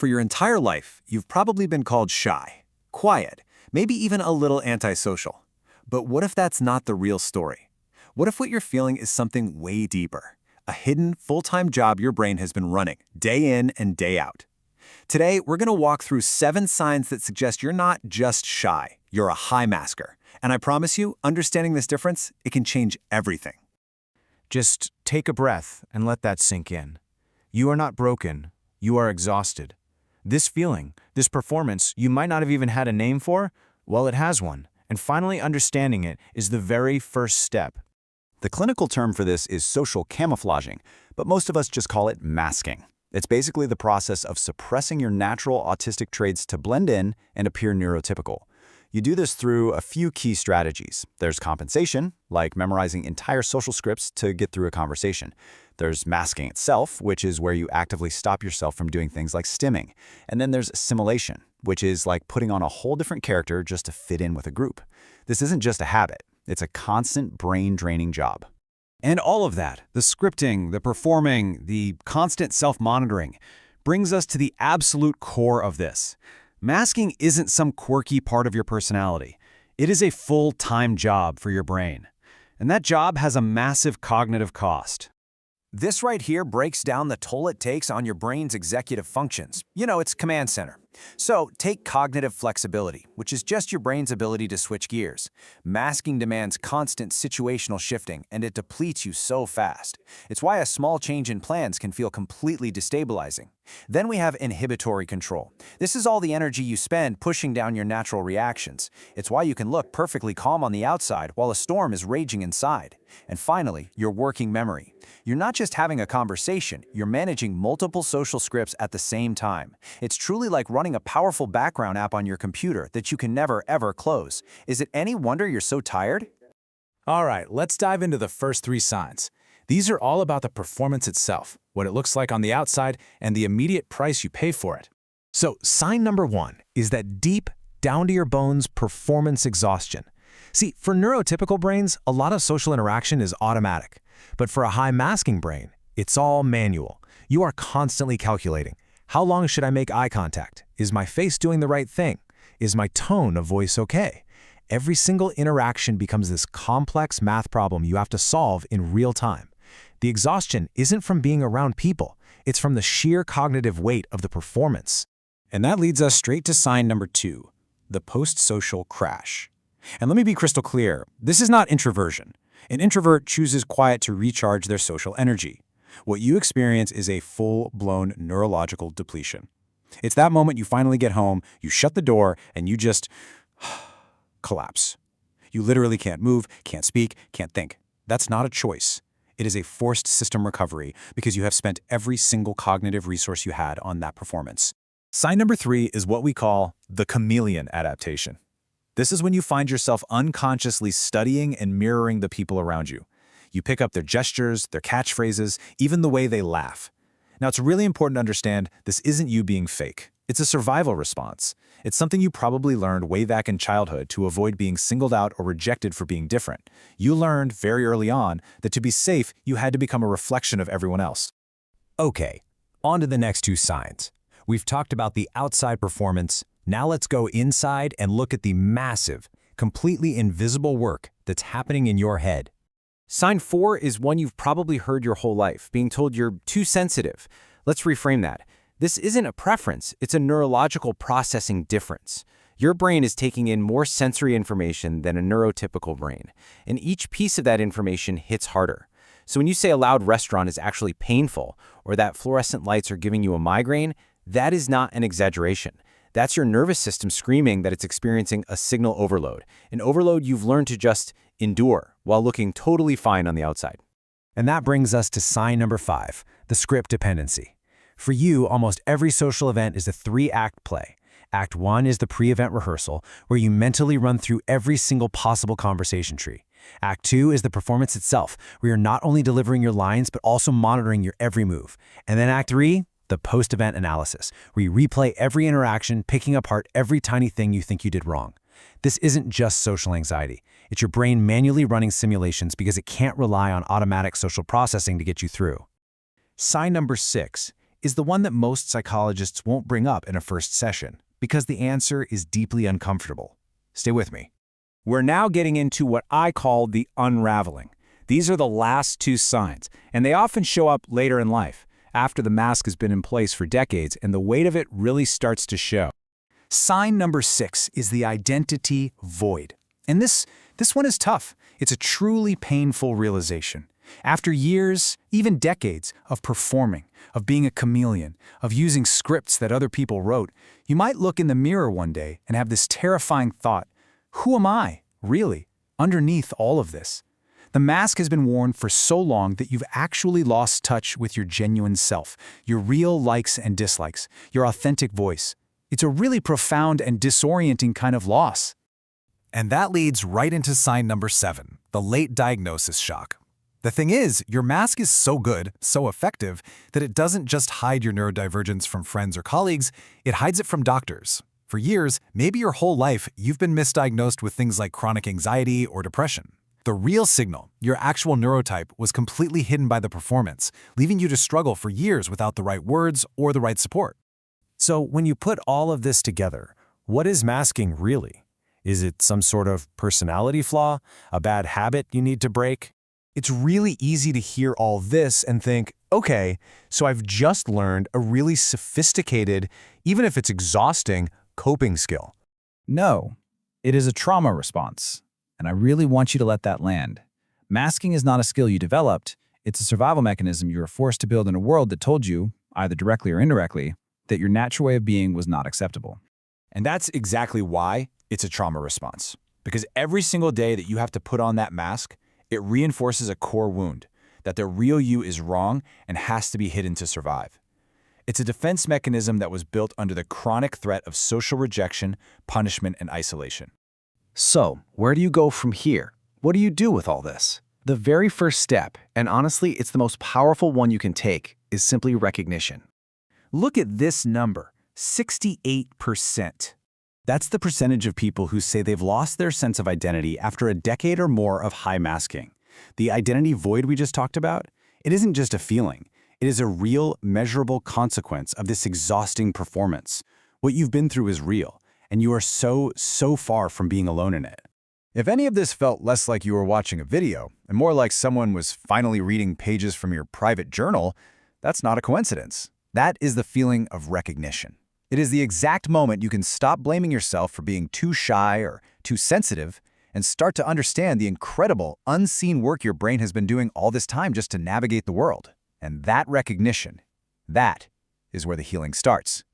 For your entire life, you've probably been called shy, quiet, maybe even a little antisocial. But what if that's not the real story? What if what you're feeling is something way deeper? A hidden, full-time job your brain has been running, day in and day out. Today, we're going to walk through 7 signs that suggest you're not just shy, you're a high masker. And I promise you, understanding this difference, it can change everything. Just take a breath and let that sink in. You are not broken, you are exhausted. This feeling, this performance you might not have even had a name for, well, it has one. And finally understanding it is the very first step. The clinical term for this is social camouflaging, but most of us just call it masking. It's basically the process of suppressing your natural autistic traits to blend in and appear neurotypical. You do this through a few key strategies. There's compensation, like memorizing entire social scripts to get through a conversation. There's masking itself, which is where you actively stop yourself from doing things like stimming. And then there's assimilation, which is like putting on a whole different character just to fit in with a group. This isn't just a habit. It's a constant brain-draining job. And all of that, the scripting, the performing, the constant self-monitoring, brings us to the absolute core of this. Masking isn't some quirky part of your personality. It is a full-time job for your brain. And that job has a massive cognitive cost. This right here breaks down the toll it takes on your brain's executive functions. You know, its command center. So take cognitive flexibility, which is just your brain's ability to switch gears. Masking demands constant situational shifting, and it depletes you so fast. It's why a small change in plans can feel completely destabilizing. Then we have inhibitory control. This is all the energy you spend pushing down your natural reactions. It's why you can look perfectly calm on the outside while a storm is raging inside. And finally, your working memory. You're not just having a conversation, you're managing multiple social scripts at the same time. It's truly like running a powerful background app on your computer that you can never, ever close. Is it any wonder you're so tired? All right, let's dive into the first 3 signs. These are all about the performance itself, what it looks like on the outside, and the immediate price you pay for it. So sign number 1 is that deep, down-to-your-bones performance exhaustion. See, for neurotypical brains, a lot of social interaction is automatic. But for a high-masking brain, it's all manual. You are constantly calculating. How long should I make eye contact? Is my face doing the right thing? Is my tone of voice okay? Every single interaction becomes this complex math problem you have to solve in real time. The exhaustion isn't from being around people. It's from the sheer cognitive weight of the performance. And that leads us straight to sign number 2, the post-social crash. And let me be crystal clear, this is not introversion. An introvert chooses quiet to recharge their social energy. What you experience is a full-blown neurological depletion. It's that moment you finally get home, you shut the door, and you just collapse. You literally can't move, can't speak, can't think. That's not a choice. It is a forced system recovery because you have spent every single cognitive resource you had on that performance. Sign number 3 is what we call the chameleon adaptation. This is when you find yourself unconsciously studying and mirroring the people around you. You pick up their gestures, their catchphrases, even the way they laugh. Now, it's really important to understand this isn't you being fake. It's a survival response. It's something you probably learned way back in childhood to avoid being singled out or rejected for being different. You learned very early on that to be safe, you had to become a reflection of everyone else. Okay, on to the next 2 signs. We've talked about the outside performance. Now let's go inside and look at the massive, completely invisible work that's happening in your head. Sign 4 is one you've probably heard your whole life, being told you're too sensitive. Let's reframe that. This isn't a preference, it's a neurological processing difference. Your brain is taking in more sensory information than a neurotypical brain, and each piece of that information hits harder. So when you say a loud restaurant is actually painful, or that fluorescent lights are giving you a migraine, that is not an exaggeration. That's your nervous system screaming that it's experiencing a signal overload, an overload you've learned to just endure while looking totally fine on the outside. And that brings us to sign number 5, the script dependency. For you, almost every social event is a 3-act play. Act 1 is the pre-event rehearsal, where you mentally run through every single possible conversation tree. Act 2 is the performance itself, where you're not only delivering your lines, but also monitoring your every move. And then Act 3, the post-event analysis, where you replay every interaction, picking apart every tiny thing you think you did wrong. This isn't just social anxiety. It's your brain manually running simulations because it can't rely on automatic social processing to get you through. Sign number 6 is the one that most psychologists won't bring up in a first session, because the answer is deeply uncomfortable. Stay with me. We're now getting into what I call the unraveling. These are the last two signs, and they often show up later in life, after the mask has been in place for decades and the weight of it really starts to show. Sign number 6 is the identity void. And this one is tough. It's a truly painful realization. After years, even decades, of performing, of being a chameleon, of using scripts that other people wrote, you might look in the mirror one day and have this terrifying thought, who am I, really, underneath all of this? The mask has been worn for so long that you've actually lost touch with your genuine self, your real likes and dislikes, your authentic voice. It's a really profound and disorienting kind of loss. And that leads right into sign number 7, the late diagnosis shock. The thing is, your mask is so good, so effective, that it doesn't just hide your neurodivergence from friends or colleagues, it hides it from doctors. For years, maybe your whole life, you've been misdiagnosed with things like chronic anxiety or depression. The real signal, your actual neurotype, was completely hidden by the performance, leaving you to struggle for years without the right words or the right support. So when you put all of this together, what is masking really? Is it some sort of personality flaw, a bad habit you need to break? It's really easy to hear all this and think, okay, so I've just learned a really sophisticated, even if it's exhausting, coping skill. No, it is a trauma response, and I really want you to let that land. Masking is not a skill you developed, it's a survival mechanism you were forced to build in a world that told you, either directly or indirectly, that your natural way of being was not acceptable. And that's exactly why it's a trauma response. Because every single day that you have to put on that mask, it reinforces a core wound, that the real you is wrong and has to be hidden to survive. It's a defense mechanism that was built under the chronic threat of social rejection, punishment, and isolation. So, where do you go from here? What do you do with all this? The very first step, and honestly, it's the most powerful one you can take, is simply recognition. Look at this number, 68%. That's the percentage of people who say they've lost their sense of identity after a decade or more of high masking. The identity void we just talked about, it isn't just a feeling. It is a real, measurable consequence of this exhausting performance. What you've been through is real, and you are so far from being alone in it. If any of this felt less like you were watching a video, and more like someone was finally reading pages from your private journal, that's not a coincidence. That is the feeling of recognition. It is the exact moment you can stop blaming yourself for being too shy or too sensitive and start to understand the incredible, unseen work your brain has been doing all this time just to navigate the world. And that recognition, that is where the healing starts.